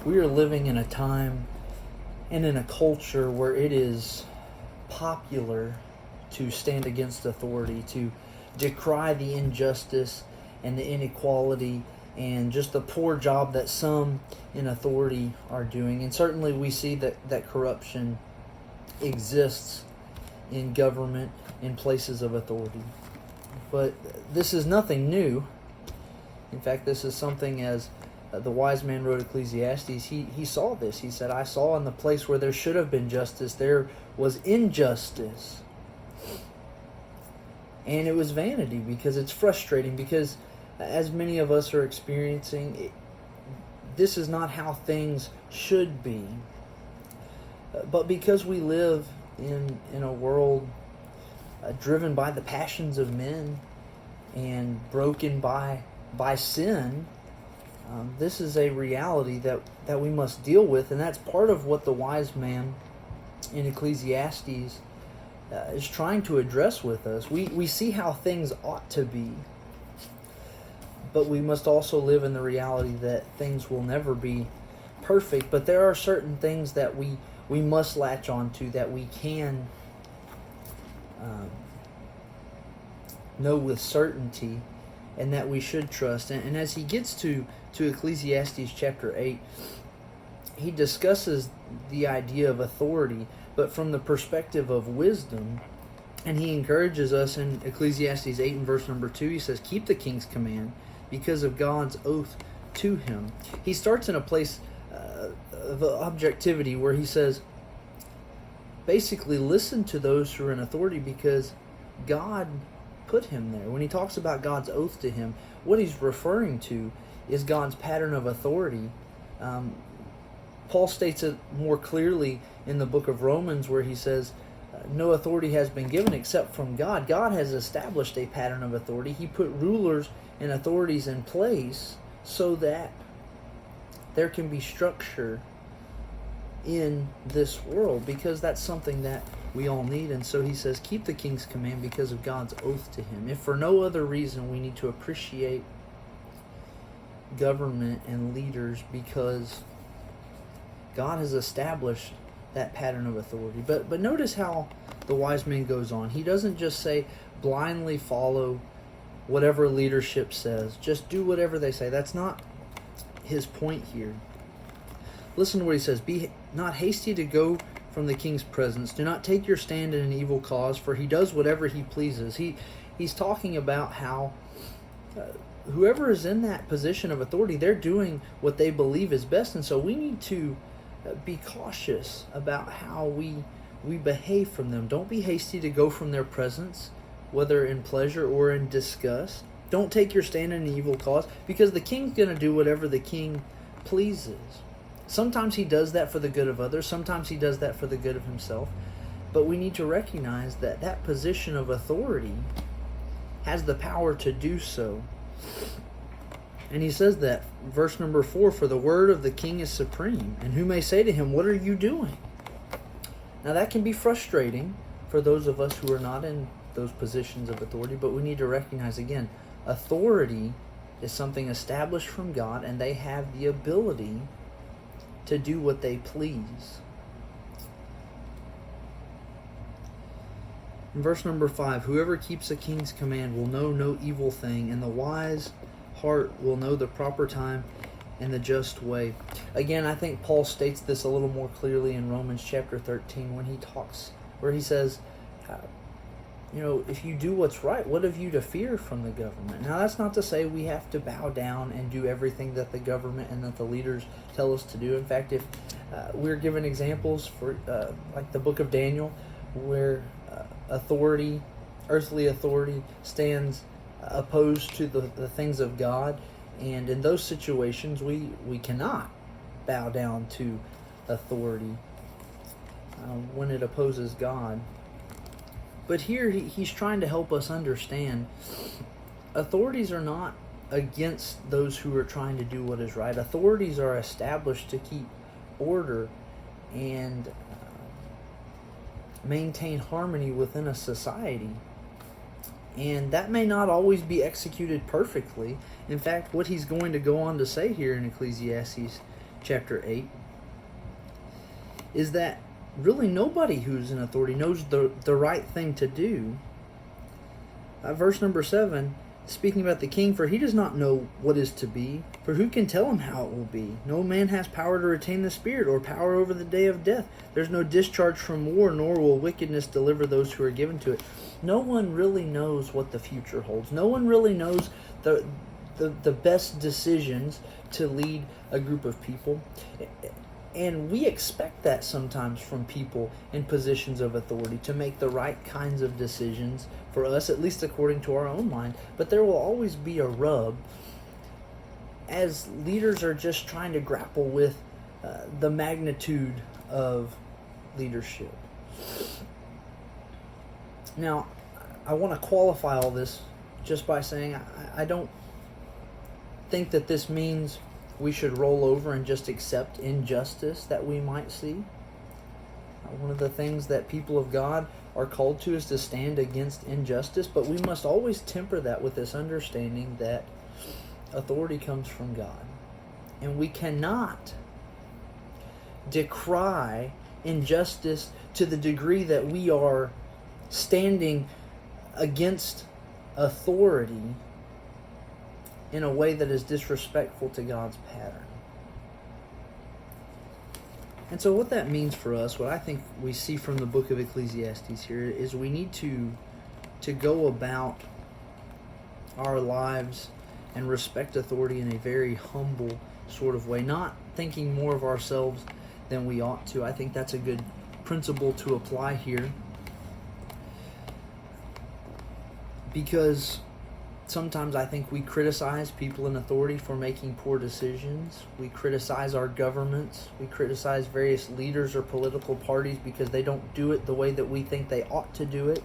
We are living in a time and in a culture where it is popular to stand against authority, to decry the injustice and the inequality and just the poor job that some in authority are doing. And certainly we see that corruption exists in government, in places of authority. But this is nothing new. In fact, this is something, as the wise man wrote Ecclesiastes, he saw this. He said, I saw in the place where there should have been justice, there was injustice. And it was vanity, because it's frustrating, because as many of us are experiencing, this is not how things should be. But because we live in a world driven by the passions of men and broken by sin, this is a reality that we must deal with, and that's part of what the wise man in Ecclesiastes is trying to address with us. We see how things ought to be, but we must also live in the reality that things will never be perfect. But there are certain things that we must latch on to, that we can know with certainty, and that we should trust. And as he gets to Ecclesiastes chapter 8, he discusses the idea of authority, but from the perspective of wisdom. And he encourages us in Ecclesiastes 8 and verse number 2, he says, keep the king's command because of God's oath to him. He starts in a place of objectivity where he says, basically listen to those who are in authority because God put him there. When he talks about God's oath to him, what he's referring to is God's pattern of authority. Paul states it more clearly in the book of Romans, where he says, no authority has been given except from God. God has established a pattern of authority. He put rulers and authorities in place so that there can be structure in this world, because that's something that we all need. And so he says, keep the king's command because of God's oath to him. If for no other reason, we need to appreciate government and leaders because God has established that pattern of authority. But notice how the wise man goes on. He doesn't just say blindly follow whatever leadership says. Just do whatever they say. That's not his point here. Listen to what he says. Be not hasty to go from the king's presence. Do not take your stand in an evil cause, for he does whatever he pleases. He's talking about how whoever is in that position of authority, they're doing what they believe is best. And so we need to be cautious about how we behave from them. Don't be hasty to go from their presence, whether in pleasure or in disgust. Don't take your stand in an evil cause, because the king's going to do whatever the king pleases. Sometimes he does that for the good of others. Sometimes he does that for the good of himself. But we need to recognize that that position of authority has the power to do so. And he says that, verse number 4, for the word of the king is supreme, and who may say to him, what are you doing? Now that can be frustrating for those of us who are not in those positions of authority, but we need to recognize again, authority is something established from God, and they have the ability to do what they please. In verse number 5, whoever keeps a king's command will know no evil thing, and the wise heart will know the proper time and the just way. Again, I think Paul states this a little more clearly in Romans chapter 13 when he talks, where he says, if you do what's right, what have you to fear from the government? Now, that's not to say we have to bow down and do everything that the government and that the leaders tell us to do. In fact, if we're given examples for, like the book of Daniel, where earthly authority stands opposed to the things of God, and in those situations we cannot bow down to authority when it opposes God. But here he's trying to help us understand authorities are not against those who are trying to do what is right. Authorities are established to keep order and maintain harmony within a society. And that may not always be executed perfectly. In fact, what he's going to go on to say here in Ecclesiastes chapter 8, is that really nobody who's in authority knows the right thing to do. Verse number 7, speaking about the king, for he does not know what is to be, for who can tell him how it will be? No man has power to retain the spirit, or power over the day of death. There's no discharge from war, nor will wickedness deliver those who are given to it. No one really knows what the future holds. No one really knows the best decisions to lead a group of people. And we expect that sometimes from people in positions of authority, to make the right kinds of decisions for us, at least according to our own mind. But there will always be a rub, as leaders are just trying to grapple with the magnitude of leadership. Now, I want to qualify all this just by saying I don't think that this means we should roll over and just accept injustice that we might see. One of the things that people of God are called to is to stand against injustice, but we must always temper that with this understanding that authority comes from God. And we cannot decry injustice to the degree that we are standing against authority in a way that is disrespectful to God's pattern. And so what that means for us, what I think we see from the book of Ecclesiastes here, is we need to go about our lives and respect authority in a very humble sort of way, not thinking more of ourselves than we ought to. I think that's a good principle to apply here, because sometimes I think we criticize people in authority for making poor decisions. We criticize our governments. We criticize various leaders or political parties because they don't do it the way that we think they ought to do it.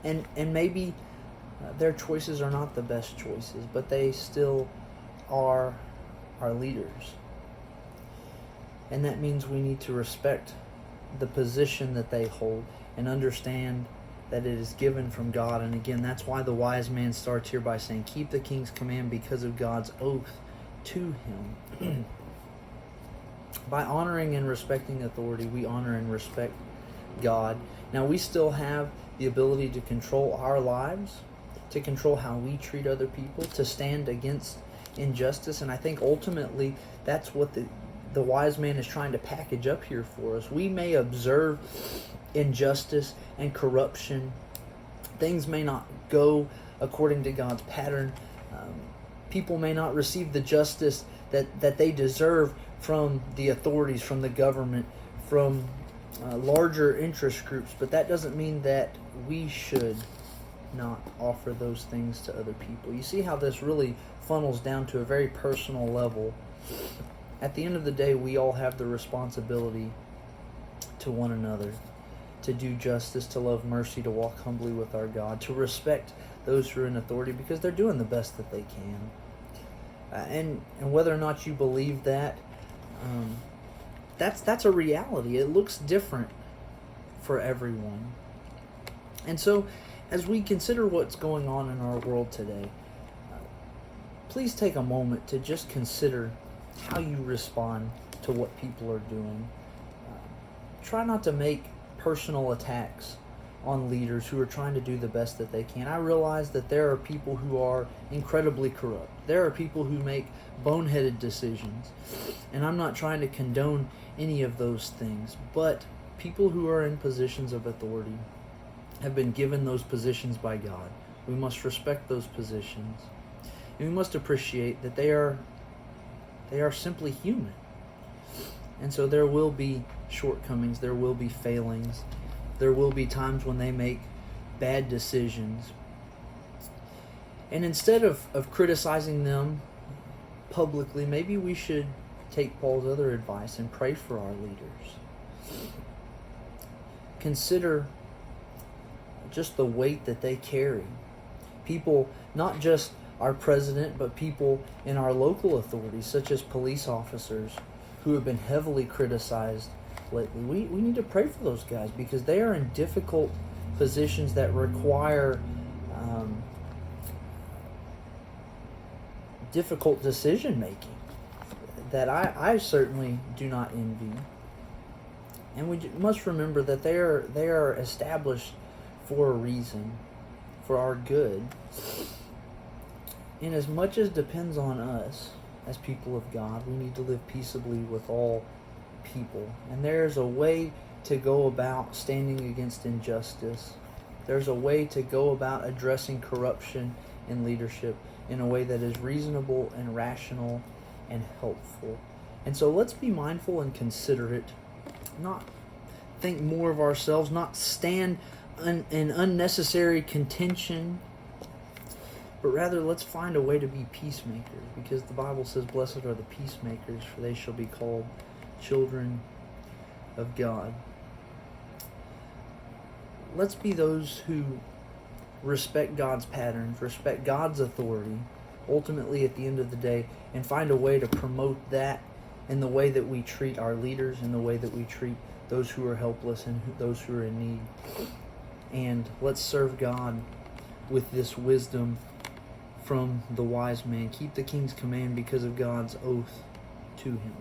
And maybe their choices are not the best choices, but they still are our leaders. And that means we need to respect the position that they hold and understand that it is given from God. And again, that's why the wise man starts here by saying, keep the king's command because of God's oath to him. By honoring and respecting authority, we honor and respect God. Now, we still have the ability to control our lives, to control how we treat other people, to stand against injustice. And I think ultimately that's what the wise man is trying to package up here for us. We may observe injustice and corruption. Things may not go according to God's pattern. People may not receive the justice that they deserve from the authorities, from the government, from larger interest groups. But that doesn't mean that we should not offer those things to other people. You see how this really funnels down to a very personal level. At the end of the day, we all have the responsibility to one another, to do justice, to love mercy, to walk humbly with our God, to respect those who are in authority because they're doing the best that they can. And whether or not you believe that, that's a reality. It looks different for everyone. And so, as we consider what's going on in our world today, please take a moment to just consider how you respond to what people are doing. Try not to make personal attacks on leaders who are trying to do the best that they can. I realize that there are people who are incredibly corrupt. There are people who make boneheaded decisions. And I'm not trying to condone any of those things. But people who are in positions of authority have been given those positions by God. We must respect those positions. And we must appreciate that they are simply human. And so there will be shortcomings, there will be failings, there will be times when they make bad decisions. And instead of criticizing them publicly, maybe we should take Paul's other advice and pray for our leaders. Consider just the weight that they carry. People, not just our president, but people in our local authorities, such as police officers, who have been heavily criticized lately. We need to pray for those guys because they are in difficult positions that require difficult decision making. that I certainly do not envy. And we must remember that they are established for a reason, for our good. And as much as depends on us as people of God, we need to live peaceably with all people. And there's a way to go about standing against injustice. There's a way to go about addressing corruption in leadership in a way that is reasonable and rational and helpful. And so let's be mindful and considerate, not think more of ourselves, not stand in unnecessary contention, but rather let's find a way to be peacemakers, because the Bible says, "Blessed are the peacemakers, for they shall be called children of God." Let's be those who respect God's patterns, respect God's authority, ultimately at the end of the day, and find a way to promote that in the way that we treat our leaders, in the way that we treat those who are helpless and those who are in need. And let's serve God with this wisdom from the wise man. Keep the king's command because of God's oath to him.